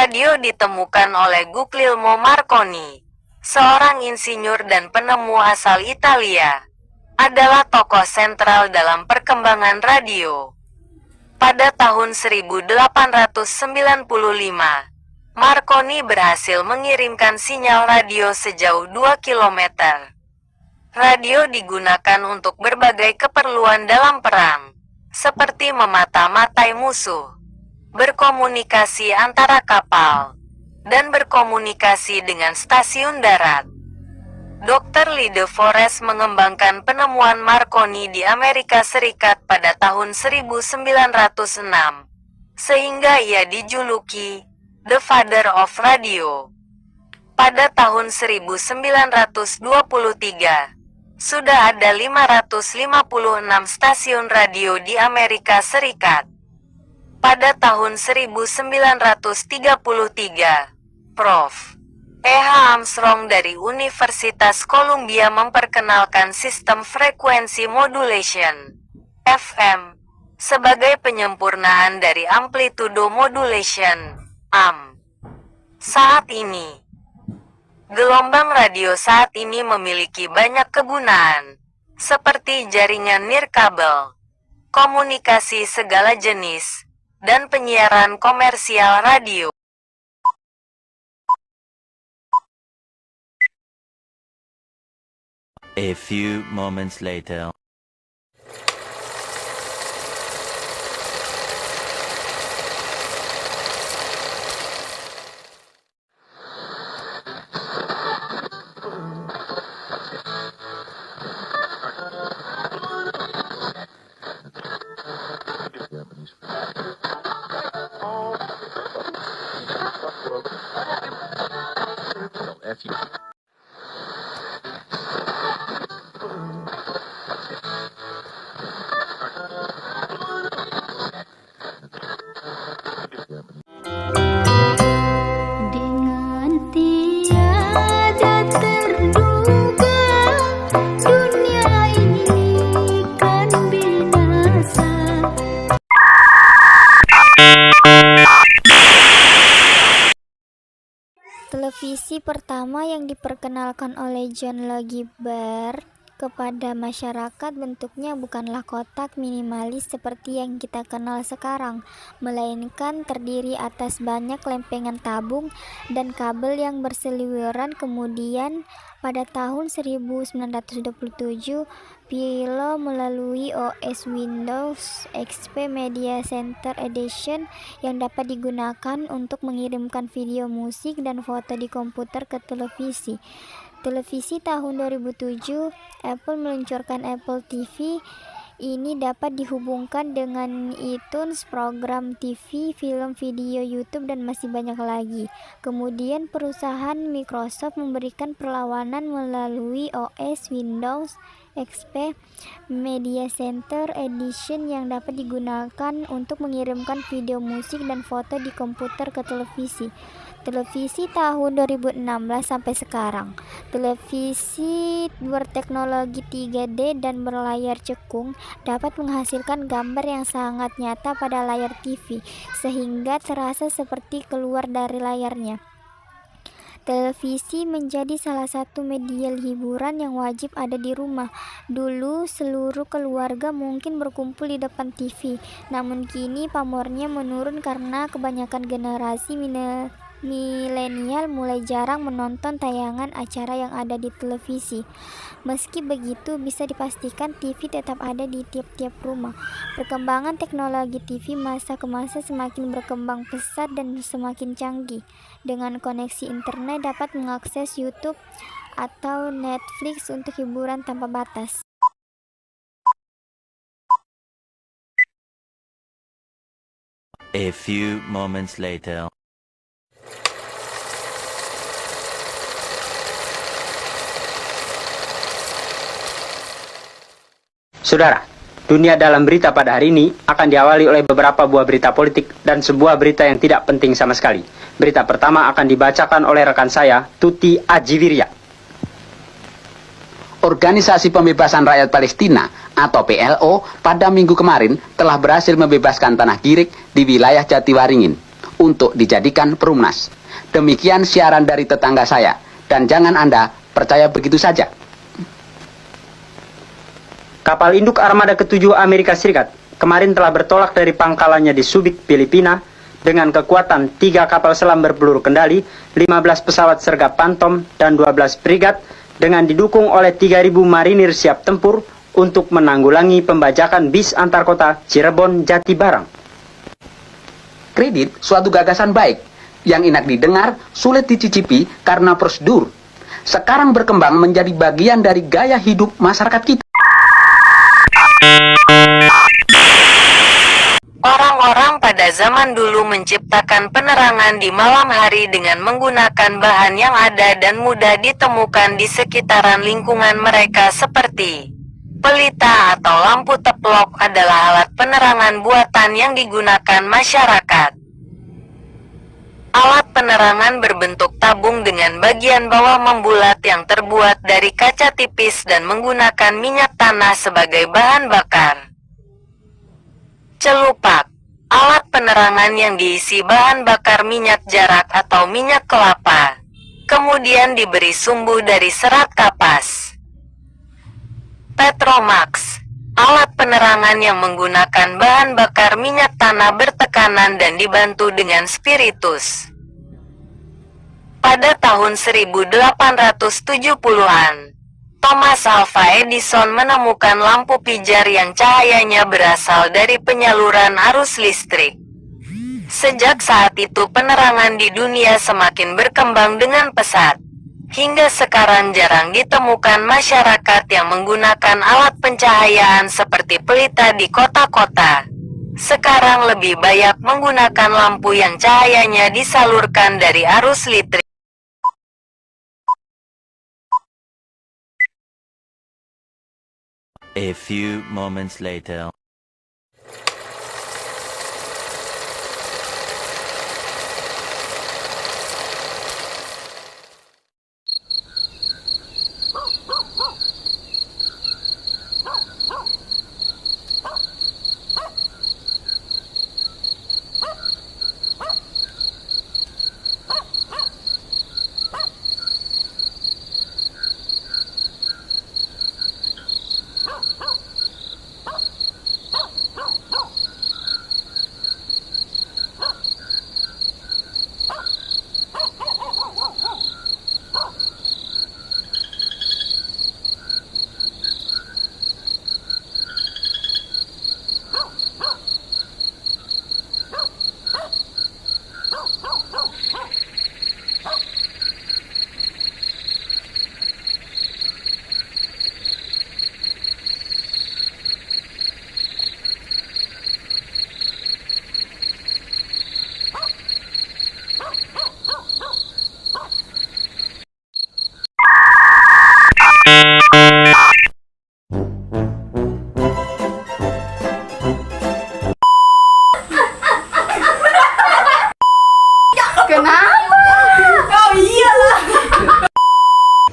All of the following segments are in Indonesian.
Radio ditemukan oleh Guglielmo Marconi, seorang insinyur dan penemu asal Italia. Adalah tokoh sentral dalam perkembangan radio. Pada tahun 1895, Marconi berhasil mengirimkan sinyal radio sejauh 2 km. Radio digunakan untuk berbagai keperluan dalam perang, seperti memata-matai musuh, berkomunikasi antara kapal, dan berkomunikasi dengan stasiun darat. Dr. Lee De Forest mengembangkan penemuan Marconi di Amerika Serikat pada tahun 1906, sehingga ia dijuluki The Father of Radio. Pada tahun 1923, sudah ada 556 stasiun radio di Amerika Serikat. Pada tahun 1933, Prof. E.H. Armstrong dari Universitas Columbia memperkenalkan sistem frekuensi modulation FM sebagai penyempurnaan dari amplitudo modulation AM. Saat ini, gelombang radio saat ini memiliki banyak kegunaan, seperti jaringan nirkabel, komunikasi segala jenis, dan penyiaran komersial radio. A few moments later. Dengan tiada terduga, dunia ini kan binasa. Televisi pertama yang diperkenalkan oleh John Logie Baird kepada masyarakat bentuknya bukanlah kotak minimalis seperti yang kita kenal sekarang, melainkan terdiri atas banyak lempengan tabung dan kabel yang berseliweran. Kemudian pada tahun 1927, Philo melalui OS Windows XP Media Center Edition yang dapat digunakan untuk mengirimkan video musik dan foto di komputer ke televisi. Televisi tahun 2007, Apple meluncurkan Apple TV. Ini dapat dihubungkan dengan iTunes, program TV, film, video YouTube, dan masih banyak lagi. Kemudian perusahaan Microsoft memberikan perlawanan melalui OS Windows XP Media Center Edition yang dapat digunakan untuk mengirimkan video musik dan foto di komputer ke televisi. Televisi tahun 2016 sampai sekarang. Televisi berteknologi 3D dan berlayar cekung dapat menghasilkan gambar yang sangat nyata pada layar TV, sehingga terasa seperti keluar dari layarnya. Televisi menjadi salah satu media hiburan yang wajib ada di rumah. Dulu seluruh keluarga mungkin berkumpul di depan TV, namun kini pamornya menurun karena kebanyakan generasi milenial mulai jarang menonton tayangan acara yang ada di televisi. Meski begitu, bisa dipastikan TV tetap ada di tiap-tiap rumah. Perkembangan teknologi TV masa ke masa semakin berkembang pesat dan semakin canggih. Dengan koneksi internet dapat mengakses YouTube, atau Netflix untuk hiburan tanpa batas. A few moments later. Saudara, dunia dalam berita pada hari ini akan diawali oleh beberapa buah berita politik dan sebuah berita yang tidak penting sama sekali. Berita pertama akan dibacakan oleh rekan saya, Tuti Ajiwirya. Organisasi Pembebasan Rakyat Palestina atau PLO pada minggu kemarin telah berhasil membebaskan tanah Girik di wilayah Jatiwaringin untuk dijadikan perumnas. Demikian siaran dari tetangga saya, dan jangan Anda percaya begitu saja. Kapal induk armada ke-7 Amerika Serikat kemarin telah bertolak dari pangkalannya di Subic, Filipina dengan kekuatan 3 kapal selam berpeluru kendali, 15 pesawat sergap Phantom, dan 12 brigat dengan didukung oleh 3.000 marinir siap tempur untuk menanggulangi pembajakan bis antar kota Cirebon Jatibarang. Kredit suatu gagasan baik yang enak didengar, sulit dicicipi karena prosedur. Sekarang berkembang menjadi bagian dari gaya hidup masyarakat kita. Orang-orang pada zaman dulu menciptakan penerangan di malam hari dengan menggunakan bahan yang ada dan mudah ditemukan di sekitaran lingkungan mereka seperti pelita atau lampu teplok adalah alat penerangan buatan yang digunakan masyarakat. Alat penerangan berbentuk tabung dengan bagian bawah membulat yang terbuat dari kaca tipis dan menggunakan minyak tanah sebagai bahan bakar. Celupak, alat penerangan yang diisi bahan bakar minyak jarak atau minyak kelapa, kemudian diberi sumbu dari serat kapas. Petromax, alat penerangan yang menggunakan bahan bakar minyak tanah bertekanan dan dibantu dengan spiritus. Pada tahun 1870-an, Thomas Alva Edison menemukan lampu pijar yang cahayanya berasal dari penyaluran arus listrik. Sejak saat itu penerangan di dunia semakin berkembang dengan pesat. Hingga sekarang jarang ditemukan masyarakat yang menggunakan alat pencahayaan seperti pelita di kota-kota. Sekarang lebih banyak menggunakan lampu yang cahayanya disalurkan dari arus listrik. A few moments later.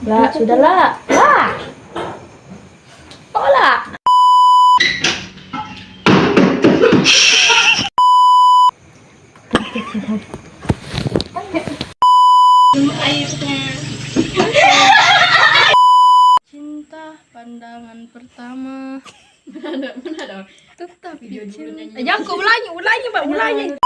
Lah, sudahlah. Lah. Tolak. Cinta pandangan pertama. Mana ada. Tetap video dulu nyanyi. Jangan kau ulangi, Mbak, ulangi.